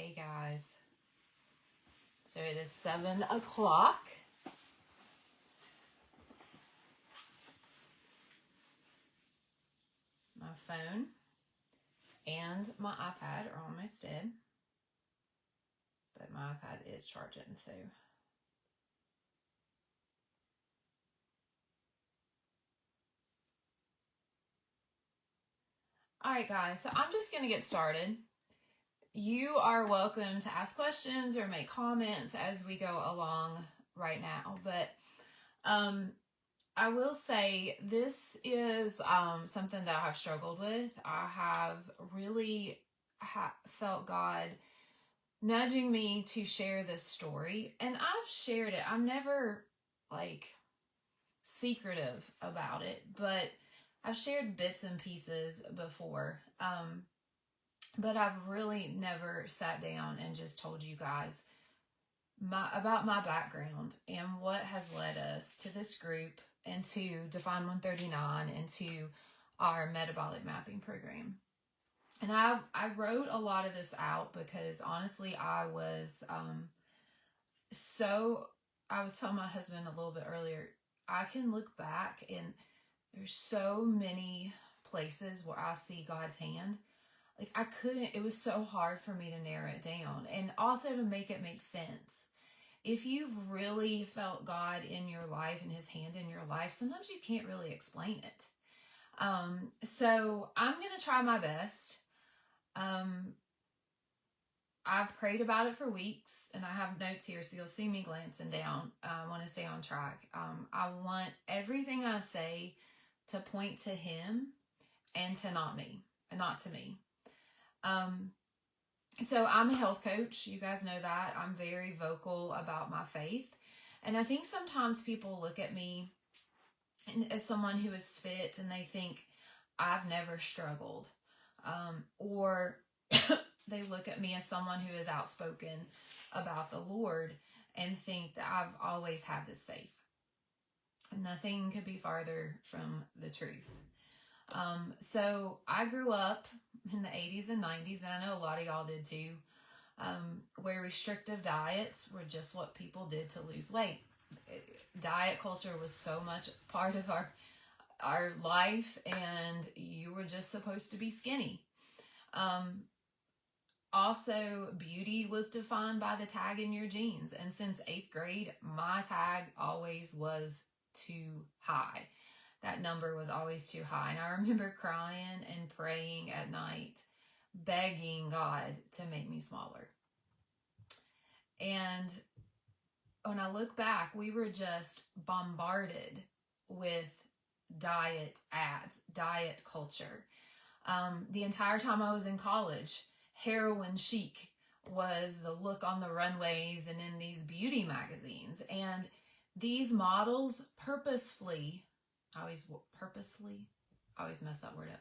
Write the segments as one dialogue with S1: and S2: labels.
S1: Hey guys, so it is 7 o'clock. My phone and my iPad are almost dead, but my iPad is charging, so. Alright guys, so I'm just going to get started. You are welcome to ask questions or make comments as we go along right now, but I will say this is something that I've struggled with. I have really felt God nudging me to share this story, and I've shared it. I'm never like secretive about it, but I've shared bits and pieces before. But I've really never sat down and just told you guys about my background and what has led us to this group and to Define 139 and to our metabolic mapping program. And I wrote a lot of this out because honestly I was telling my husband a little bit earlier, I can look back and there's so many places where I see God's hand. Like it was so hard for me to narrow it down and also to make it make sense. If you've really felt God in your life and his hand in your life, sometimes you can't really explain it. So I'm going to try my best. I've prayed about it for weeks and I have notes here, so you'll see me glancing down. I want to stay on track. I want everything I say to point to him and to not to me. So I'm a health coach. You guys know that. I'm very vocal about my faith. And I think sometimes people look at me as someone who is fit and they think I've never struggled. Or they look at me as someone who is outspoken about the Lord and think that I've always had this faith. Nothing could be farther from the truth. So I grew up in the 80s and 90s, and I know a lot of y'all did too, where restrictive diets were just what people did to lose weight. Diet culture was so much part of our life, and you were just supposed to be skinny. Also, beauty was defined by the tag in your jeans, and since 8th grade, my tag always was too high. That number was always too high. And I remember crying and praying at night, begging God to make me smaller. And when I look back, we were just bombarded with diet ads, diet culture. The entire time I was in college, heroin chic was the look on the runways and in these beauty magazines. And these models purposely, I always mess that word up,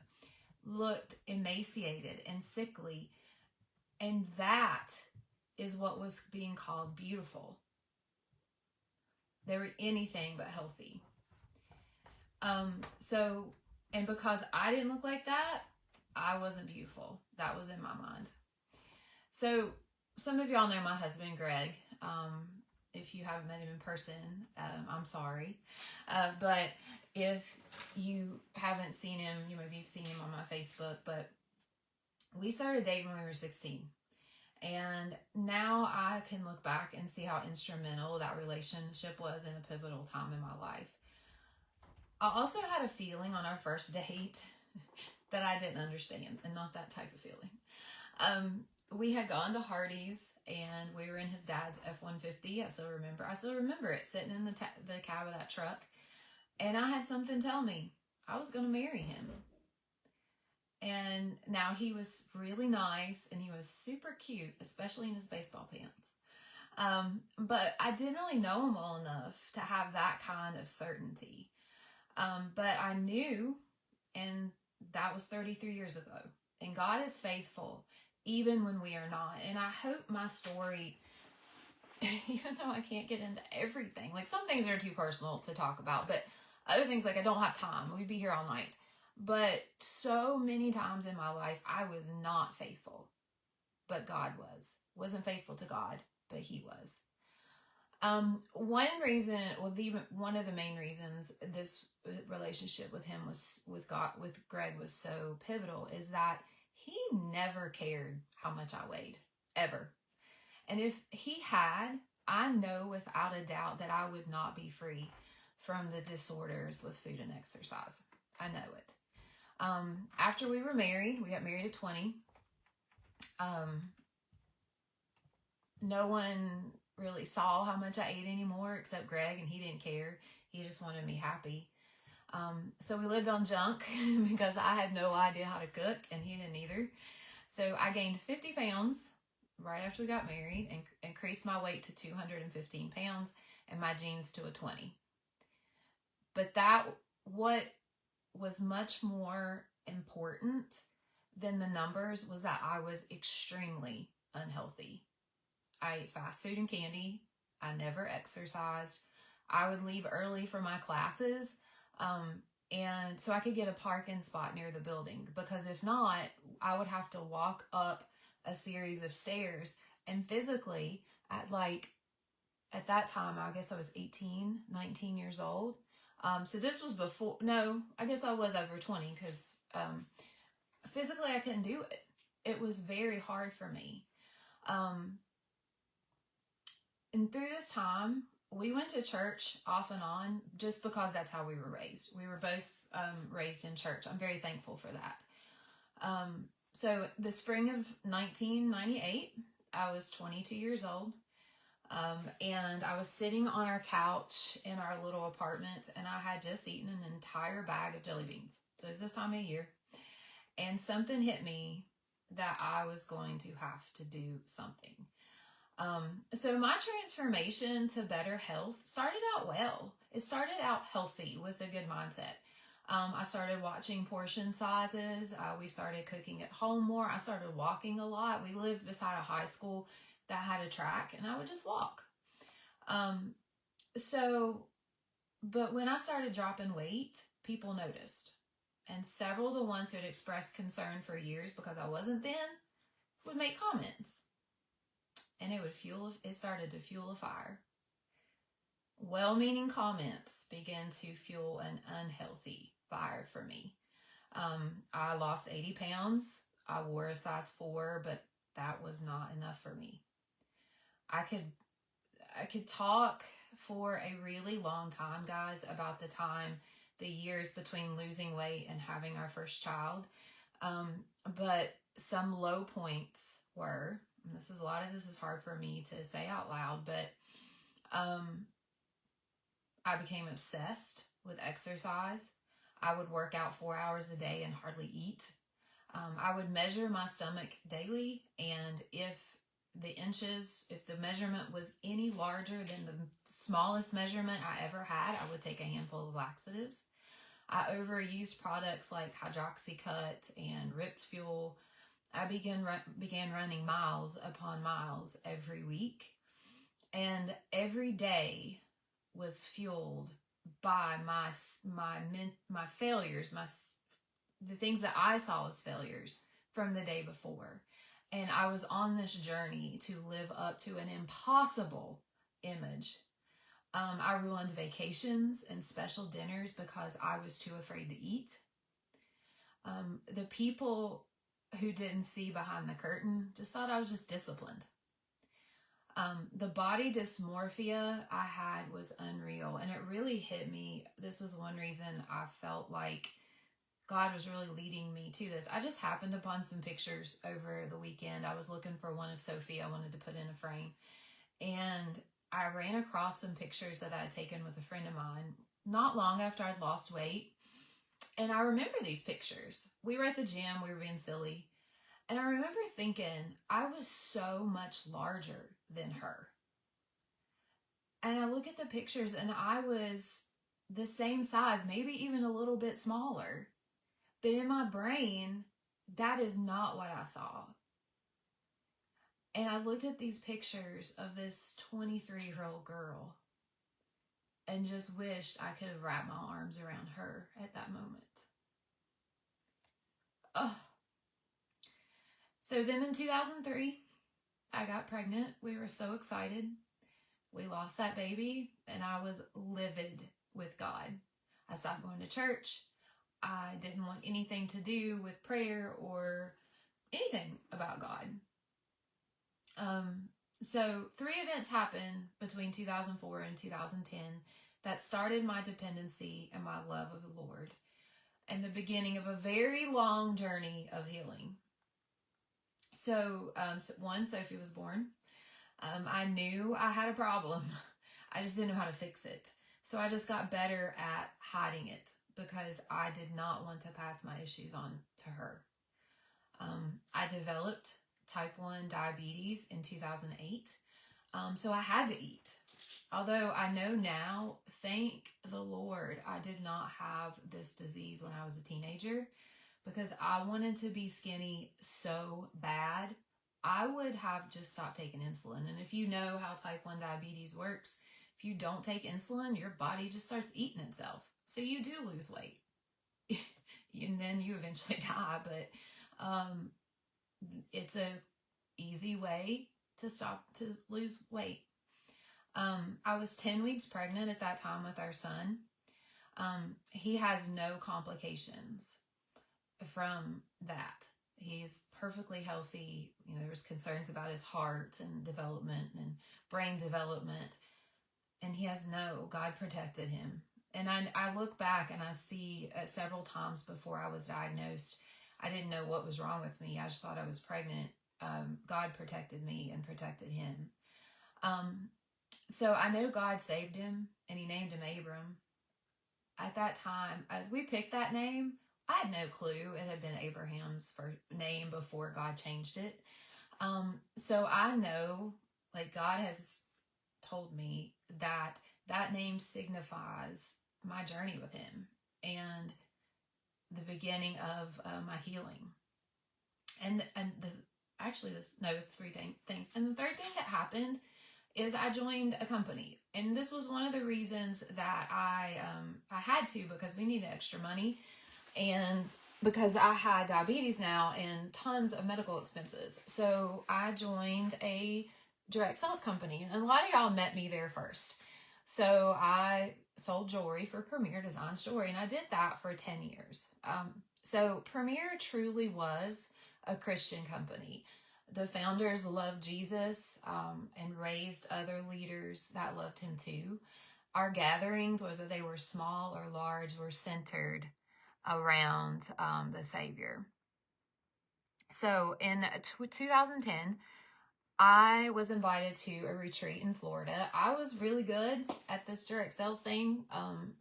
S1: looked emaciated and sickly. And that is what was being called beautiful. They were anything but healthy. And because I didn't look like that, I wasn't beautiful. That was in my mind. So some of y'all know my husband, Greg. If you haven't met him in person, I'm sorry. But if you haven't seen him, you maybe have seen him on my Facebook, but we started dating when we were 16. And now I can look back and see how instrumental that relationship was in a pivotal time in my life. I also had a feeling on our first date that I didn't understand, and not that type of feeling. We had gone to Hardee's and we were in his dad's F-150. I still remember it sitting in the cab of that truck. And I had something tell me I was going to marry him. And now he was really nice and he was super cute, especially in his baseball pants. But I didn't really know him well enough to have that kind of certainty. But I knew, and that was 33 years ago. And God is faithful, even when we are not. And I hope my story, even though I can't get into everything, like some things are too personal to talk about, but other things, like I don't have time. We'd be here all night. But so many times in my life, I was not faithful. but God was. Wasn't faithful to God, but he was. One reason, well, one of the main reasons this relationship with him was with Greg was so pivotal is that he never cared how much I weighed, ever. And if he had, I know without a doubt that I would not be free from the disorders with food and exercise. I know it. After we were married, we got married at 20. No one really saw how much I ate anymore except Greg, and he didn't care. He just wanted me happy. So we lived on junk because I had no idea how to cook, and he didn't either. So I gained 50 pounds right after we got married and increased my weight to 215 pounds and my jeans to a 20. But what was much more important than the numbers was that I was extremely unhealthy. I ate fast food and candy. I never exercised. I would leave early for my classes, and so I could get a parking spot near the building, because if not, I would have to walk up a series of stairs, and physically at that time, I guess I was 18, 19 years old. So this was before, no, I guess I was over 20, because physically I couldn't do it. It was very hard for me. And through this time, we went to church off and on just because that's how we were raised. We were both raised in church. I'm very thankful for that. So the spring of 1998, I was 22 years old. And I was sitting on our couch in our little apartment, and I had just eaten an entire bag of jelly beans. So it's this time of year. And something hit me that I was going to have to do something. So my transformation to better health started out well. It started out healthy with a good mindset. I started watching portion sizes. We started cooking at home more. I started walking a lot. We lived beside a high school that had a track, and I would just walk. But when I started dropping weight, people noticed. And several of the ones who had expressed concern for years because I wasn't thin would make comments. And it started to fuel a fire. Well-meaning comments began to fuel an unhealthy fire for me. I lost 80 pounds. I wore a size 4, but that was not enough for me. I could talk for a really long time, guys, about the years between losing weight and having our first child. But some low points were, and this is hard for me to say out loud, but I became obsessed with exercise. I would work out 4 hours a day and hardly eat. I would measure my stomach daily, and if the measurement was any larger than the smallest measurement I ever had, I would take a handful of laxatives. I overused products like Hydroxycut and Ripped Fuel. I began running miles upon miles every week, and every day was fueled by my failures, the things that I saw as failures from the day before. And I was on this journey to live up to an impossible image. I ruined vacations and special dinners because I was too afraid to eat. The people who didn't see behind the curtain just thought I was just disciplined. The body dysmorphia I had was unreal, and it really hit me. This was one reason I felt like God was really leading me to this. I just happened upon some pictures over the weekend. I was looking for one of Sophie I wanted to put in a frame, and I ran across some pictures that I had taken with a friend of mine not long after I'd lost weight. And I remember these pictures. We were at the gym, we were being silly. And I remember thinking, I was so much larger than her. And I look at the pictures and I was the same size, maybe even a little bit smaller. But in my brain, that is not what I saw. And I looked at these pictures of this 23-year-old girl and just wished I could have wrapped my arms around her at that moment. Oh. So then in 2003, I got pregnant. We were so excited. We lost that baby, and I was livid with God. I stopped going to church. I didn't want anything to do with prayer or anything about God. So 3 events happened between 2004 and 2010 that started my dependency and my love of the Lord, and the beginning of a very long journey of healing. So, one, Sophie was born. I knew I had a problem. I just didn't know how to fix it. So I just got better at hiding it because I did not want to pass my issues on to her. I developed type 1 diabetes in 2008. So I had to eat. Although I know now, thank the Lord, I did not have this disease when I was a teenager, because I wanted to be skinny so bad. I would have just stopped taking insulin. And if you know how type 1 diabetes works, if you don't take insulin, your body just starts eating itself. So you do lose weight. And then you eventually die. But it's a easy way to lose weight. I was 10 weeks pregnant at that time with our son. He has no complications from that. He's perfectly healthy. There was concerns about his heart and development and brain development, and God protected him. And I look back and I see several times before I was diagnosed, I didn't know what was wrong with me. I just thought I was pregnant. God protected me and protected him. So I know God saved him, and he named him Abram. At that time, as we picked that name, I had no clue it had been Abraham's name before God changed it. So I know, God has told me that name signifies my journey with him and the beginning of my healing. It's 3 things. And the third thing that happened is I joined a company. And this was one of the reasons that I had to, because we needed extra money. And because I had diabetes now and tons of medical expenses. So I joined a direct sales company. And a lot of y'all met me there first. So I sold jewelry for Premier, Designs Jewelry. And I did that for 10 years. So Premier truly was a Christian company. The founders loved Jesus and raised other leaders that loved him too. Our gatherings, whether they were small or large, were centered around the Savior. So in 2010, I was invited to a retreat in Florida. I was really good at this direct sales thing,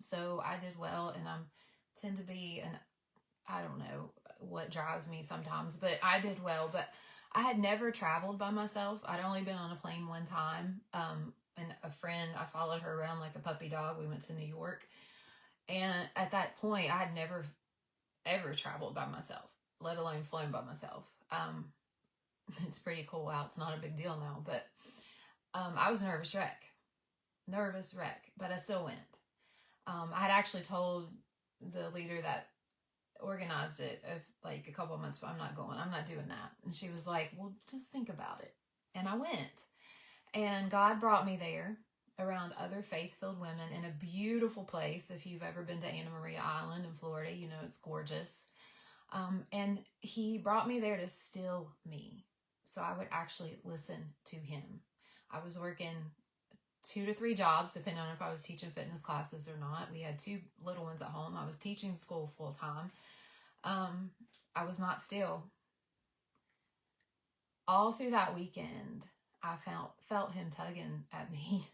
S1: so I did well, and I tend to be I don't know what drives me sometimes, but I did well. But I had never traveled by myself. I'd only been on a plane one time. And a friend, I followed her around like a puppy dog. We went to New York. And at that point, I had never, ever traveled by myself, let alone flown by myself. It's pretty cool. Wow, it's not a big deal now. But I was nervous wreck, but I still went. I had actually told the leader that organized it a couple of months, but I'm not going. I'm not doing that. And she was like, well, just think about it. And I went. And God brought me there around other faith-filled women in a beautiful place. If you've ever been to Anna Maria Island in Florida, you know it's gorgeous. And he brought me there to still me, so I would actually listen to him. I was working 2 to 3 jobs, depending on if I was teaching fitness classes or not. We had 2 little ones at home. I was teaching school full time. I was not still. All through that weekend, I felt him tugging at me.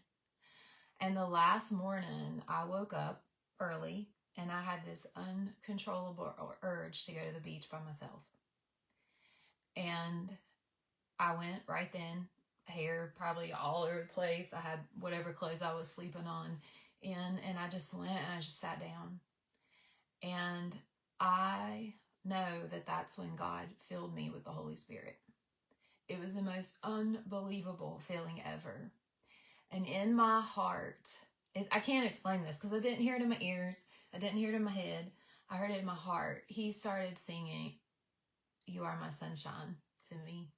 S1: And the last morning, I woke up early, and I had this uncontrollable urge to go to the beach by myself. And I went right then. Hair probably all over the place. I had whatever clothes I was sleeping on in, and I just went and I just sat down. And I know that that's when God filled me with the Holy Spirit. It was the most unbelievable feeling ever. And in my heart, I can't explain this because I didn't hear it in my ears. I didn't hear it in my head. I heard it in my heart. He started singing, "You Are My Sunshine." to me.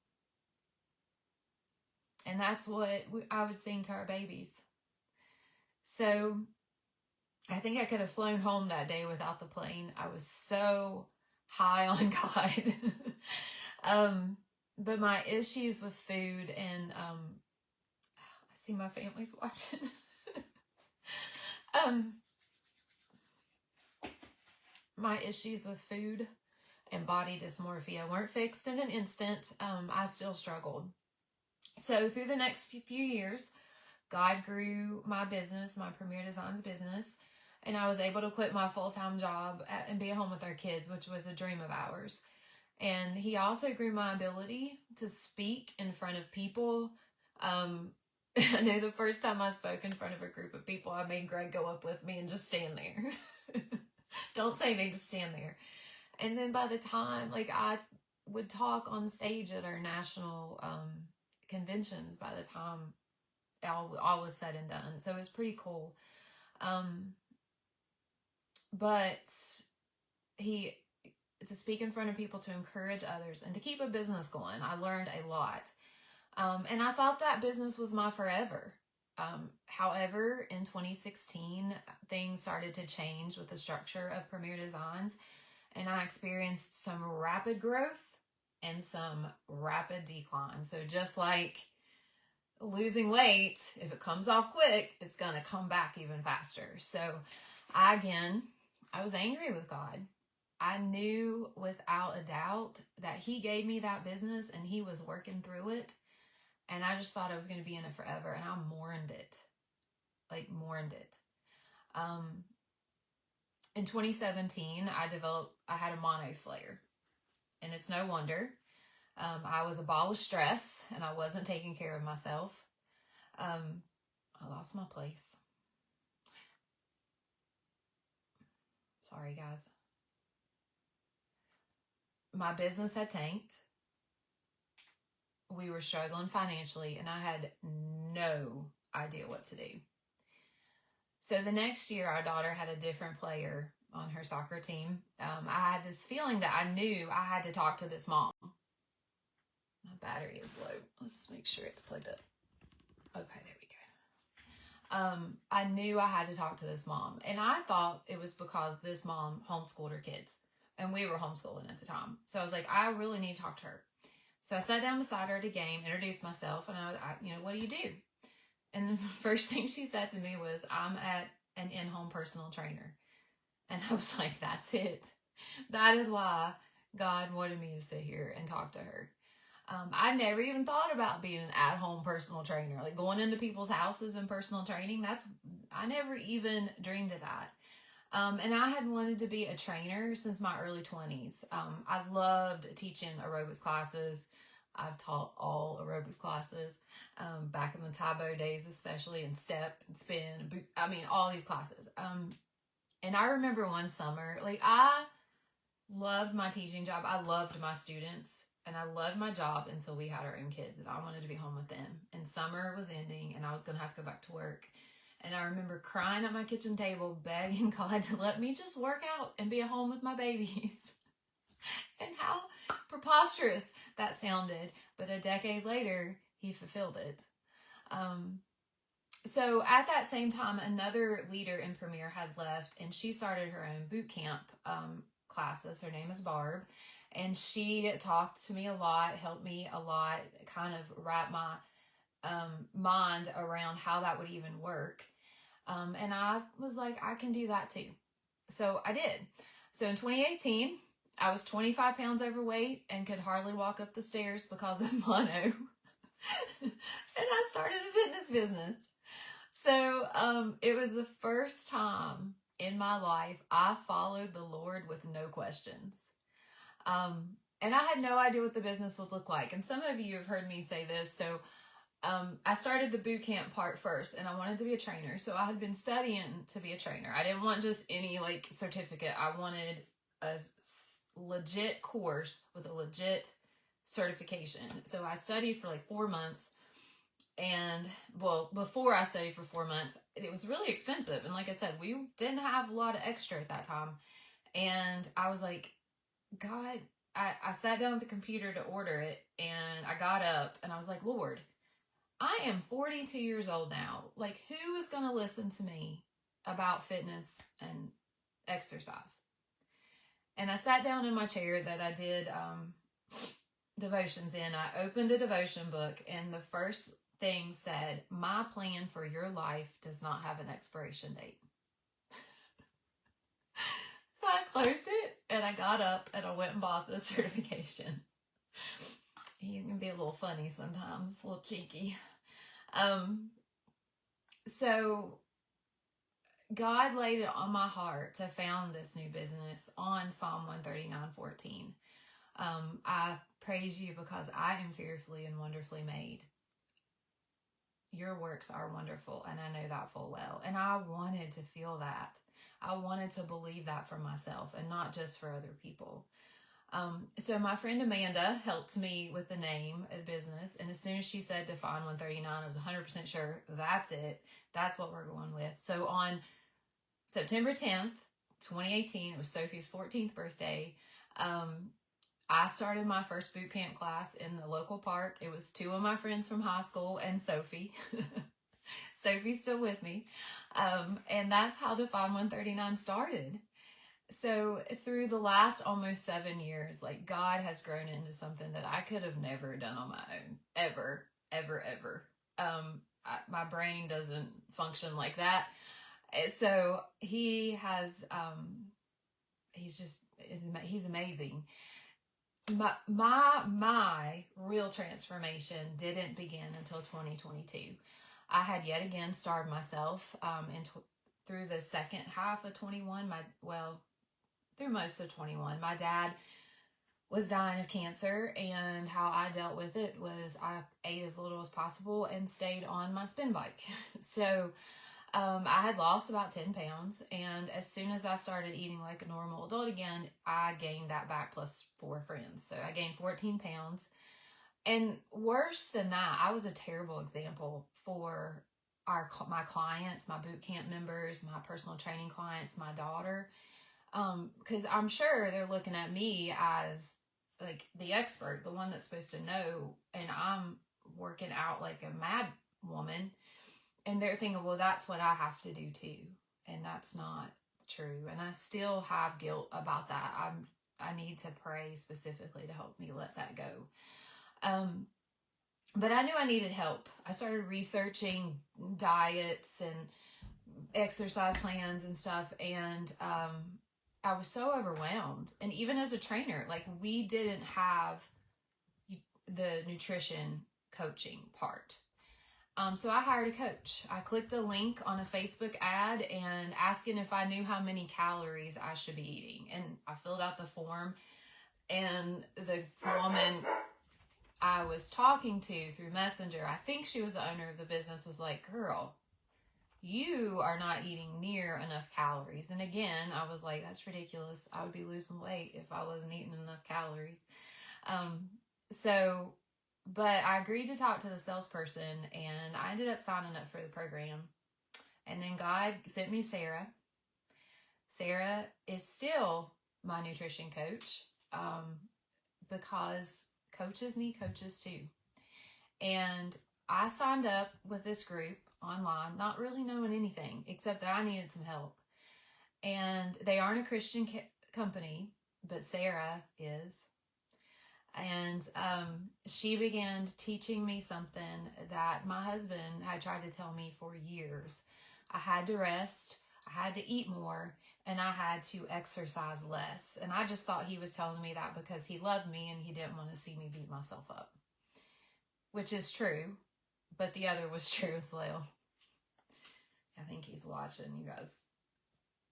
S1: And that's what I would sing to our babies. So I think I could have flown home that day without the plane. I was so high on God. But my issues with food, and I see my family's watching. My issues with food and body dysmorphia weren't fixed in an instant. I still struggled. So through the next few years, God grew my business, my Premier Designs business, and I was able to quit my full-time job and be at home with our kids, which was a dream of ours. And he also grew my ability to speak in front of people. I know the first time I spoke in front of a group of people, I made Greg go up with me and just stand there. Don't say anything, just stand there. And then by the time, like, I would talk on stage at our national conventions by the time all was said and done. So it was pretty cool. But to speak in front of people, to encourage others, and to keep a business going, I learned a lot. And I thought that business was my forever. However, in 2016, things started to change with the structure of Premier Designs, and I experienced some rapid growth and some rapid decline. So just like losing weight, if it comes off quick, it's going to come back even faster. So I was angry with God. I knew without a doubt that he gave me that business and he was working through it. And I just thought I was going to be in it forever. And I mourned it. In 2017, I had a mono flare. And it's no wonder. I was a ball of stress and I wasn't taking care of myself. I lost my place. Sorry, guys. My business had tanked. We were struggling financially and I had no idea what to do. So the next year, our daughter had a different player on her soccer team. I had this feeling that I knew I had to talk to this mom. My battery is low. Let's make sure it's plugged up. Okay, there we go. I knew I had to talk to this mom. And I thought it was because this mom homeschooled her kids. And we were homeschooling at the time. So I was like, I really need to talk to her. So I sat down beside her at a game, introduced myself, and I what do you do? And the first thing she said to me was, I'm at an in-home personal trainer. And I was like, that's it. That is why God wanted me to sit here and talk to her. I never even thought about being an at-home personal trainer, like going into people's houses and personal training. I never even dreamed of that. And I had wanted to be a trainer since my early 20s. I loved teaching aerobics classes. I've taught all aerobics classes back in the Tae-Bo days, especially in step and spin. All these classes. And I remember one summer, like, I loved my teaching job. I loved my students. And I loved my job until we had our own kids. And I wanted to be home with them. And summer was ending and I was going to have to go back to work. And I remember crying at my kitchen table, begging God to let me just work out and be at home with my babies. And how preposterous that sounded. But a decade later, he fulfilled it. So at that same time, another leader in Premier had left and she started her own boot camp classes. Her name is Barb. And she talked to me a lot, helped me a lot, kind of wrap my mind around how that would even work. And I was like, I can do that too. So I did. So in 2018, I was 25 pounds overweight and could hardly walk up the stairs because of mono. And I started a fitness business. So it was the first time in my life I followed the Lord with no questions. And I had no idea what the business would look like. And some of you have heard me say this. So I started the boot camp part first and I wanted to be a trainer. So I had been studying to be a trainer. I didn't want just any certificate. I wanted a legit course with a legit certification. So I studied for 4 months. And before I studied for 4 months, it was really expensive. And like I said, we didn't have a lot of extra at that time. And I was like, God, I sat down at the computer to order it, and I got up and I was like, Lord, I am 42 years old now. Like, who is going to listen to me about fitness and exercise? And I sat down in my chair that I did devotions in. I opened a devotion book, and the first thing said, my plan for your life does not have an expiration date. So I closed it, and I got up, and I went and bought the certification. He can be a little funny sometimes, a little cheeky. So God laid it on my heart to found this new business on Psalm 139:14. I praise you because I am fearfully and wonderfully made. Your works are wonderful, and I know that full well. And I wanted to feel that. I wanted to believe that for myself and not just for other people. So my friend Amanda helped me with the name of the business. And as soon as she said Define 139, I was 100% sure that's it. That's what we're going with. So on September 10th, 2018, it was Sophie's 14th birthday. I started my first boot camp class in the local park. It was 2 of my friends from high school and Sophie. Sophie's still with me. And that's how Define 139 started. So through the last almost 7 years, like, God has grown into something that I could have never done on my own, ever, ever, ever. My brain doesn't function like that. So he has, he's amazing. My real transformation didn't begin until 2022. I had yet again starved myself, through the second half of 21, through most of 21, my dad was dying of cancer, and how I dealt with it was I ate as little as possible and stayed on my spin bike. So I had lost about 10 pounds, and as soon as I started eating like a normal adult again, I gained that back plus 4 friends. So I gained 14 pounds. And worse than that, I was a terrible example for my clients, my boot camp members, my personal training clients, my daughter. Because I'm sure they're looking at me as like the expert, the one that's supposed to know, and I'm working out like a mad woman, and they're thinking, well, that's what I have to do too, and that's not true. And I still have guilt about that. I need to pray specifically to help me let that go. But I knew I needed help. I started researching diets and exercise plans and stuff, and I was so overwhelmed. And even as a trainer, like, we didn't have the nutrition coaching part. So I hired a coach. I clicked a link on a Facebook ad and asking if I knew how many calories I should be eating. And I filled out the form, and the woman I was talking to through Messenger, I think she was the owner of the business, was like, girl, you are not eating near enough calories. And again, I was like, that's ridiculous. I would be losing weight if I wasn't eating enough calories. But I agreed to talk to the salesperson, and I ended up signing up for the program. And then God sent me Sarah. Sarah is still my nutrition coach, because coaches need coaches too. And I signed up with this group online, not really knowing anything except that I needed some help. And they aren't a Christian company, but Sarah is. And she began teaching me something that my husband had tried to tell me for years. I had to rest, I had to eat more, and I had to exercise less. And I just thought he was telling me that because he loved me and he didn't want to see me beat myself up, which is true, but the other was true as well. I think he's watching, you guys.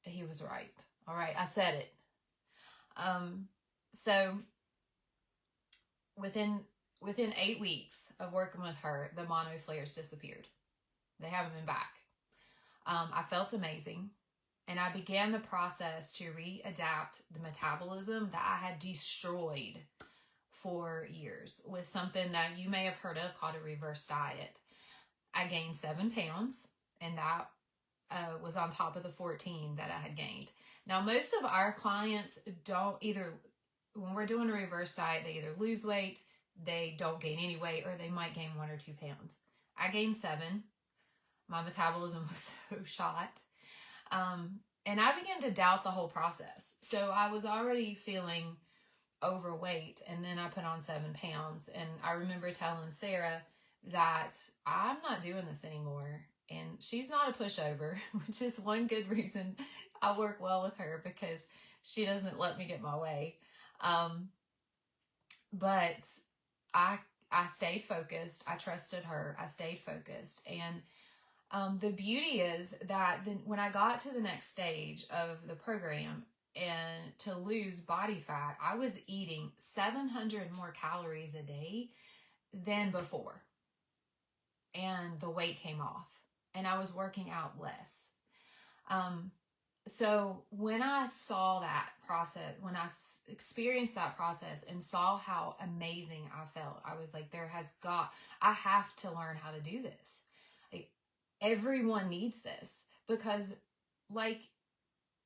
S1: He was right. All right, I said it. So within 8 weeks of working with her, the mono flares disappeared. They haven't been back. I felt amazing, and I began the process to readapt the metabolism that I had destroyed for years with something that you may have heard of called a reverse diet. I gained 7 pounds, and that was on top of the 14 that I had gained. Now, most of our clients don't either when we're doing a reverse diet, they either lose weight, they don't gain any weight, or they might gain 1 or 2 pounds. I gained 7. My metabolism was so shot. And I began to doubt the whole process. So I was already feeling overweight, and then I put on 7 pounds. And I remember telling Sarah that I'm not doing this anymore. And she's not a pushover, which is one good reason I work well with her, because she doesn't let me get my way. But I stayed focused. I trusted her. I stayed focused. And the beauty is that when I got to the next stage of the program and to lose body fat, I was eating 700 more calories a day than before. And the weight came off. And I was working out less. So when I saw that process, when I experienced that process and saw how amazing I felt, I was like, I have to learn how to do this. Like, everyone needs this, because like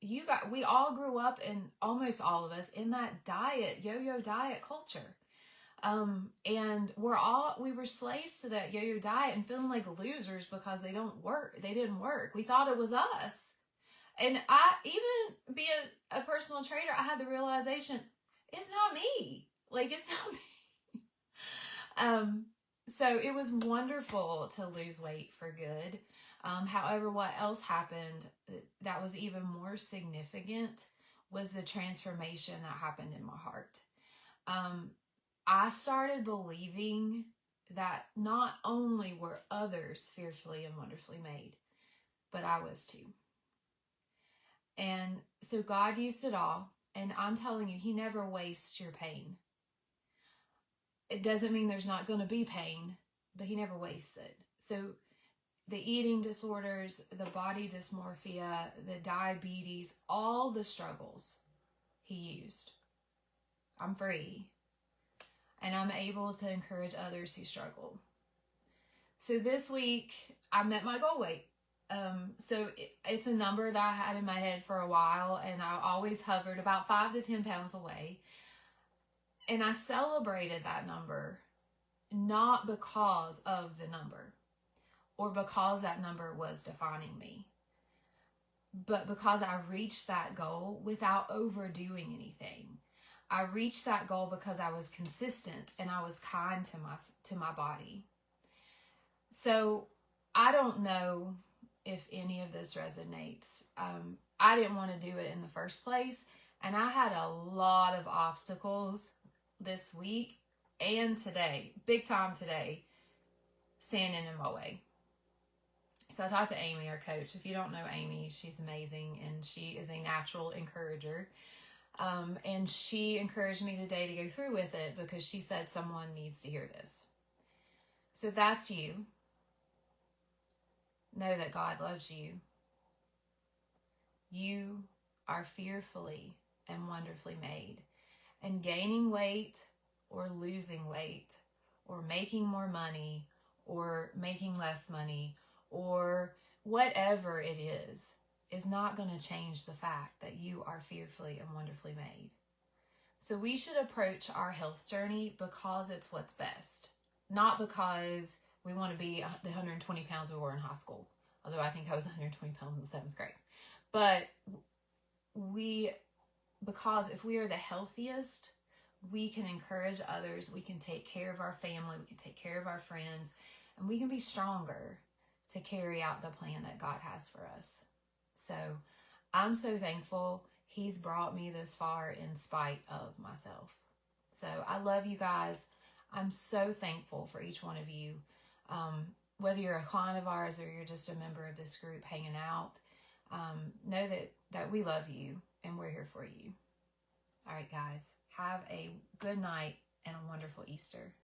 S1: we all grew up, in almost all of us, in that yo-yo diet culture. And we were slaves to that yo-yo diet and feeling like losers because they didn't work. We thought it was us. And even being a personal trainer, I had the realization, it's not me. Like, it's not me. So it was wonderful to lose weight for good. However, what else happened that was even more significant was the transformation that happened in my heart. I started believing that not only were others fearfully and wonderfully made, but I was too. And so God used it all. And I'm telling you, He never wastes your pain. It doesn't mean there's not going to be pain, but He never wastes it. So the eating disorders, the body dysmorphia, the diabetes, all the struggles He used. I'm free. And I'm able to encourage others who struggle. So this week, I met my goal weight. So it's a number that I had in my head for a while, and I always hovered about 5 to 10 pounds away. And I celebrated that number, not because of the number or because that number was defining me, but because I reached that goal without overdoing anything. I reached that goal because I was consistent and I was kind to my body. So I don't know if any of this resonates. I didn't want to do it in the first place, and I had a lot of obstacles this week and today, big time today, standing in my way. So I talked to Amy, our coach. If you don't know Amy, she's amazing, and she is a natural encourager. And she encouraged me today to go through with it because she said someone needs to hear this. So if that's you, know that God loves you. You are fearfully and wonderfully made. And gaining weight or losing weight or making more money or making less money or whatever it is not going to change the fact that you are fearfully and wonderfully made. So we should approach our health journey because it's what's best, not because we want to be the 120 pounds we were in high school, although I think I was 120 pounds in 7th grade. But because if we are the healthiest, we can encourage others, we can take care of our family, we can take care of our friends, and we can be stronger to carry out the plan that God has for us. So I'm so thankful He's brought me this far in spite of myself. So I love you guys. I'm so thankful for each one of you. Whether you're a client of ours or you're just a member of this group hanging out, know that we love you and we're here for you. All right, guys, have a good night and a wonderful Easter.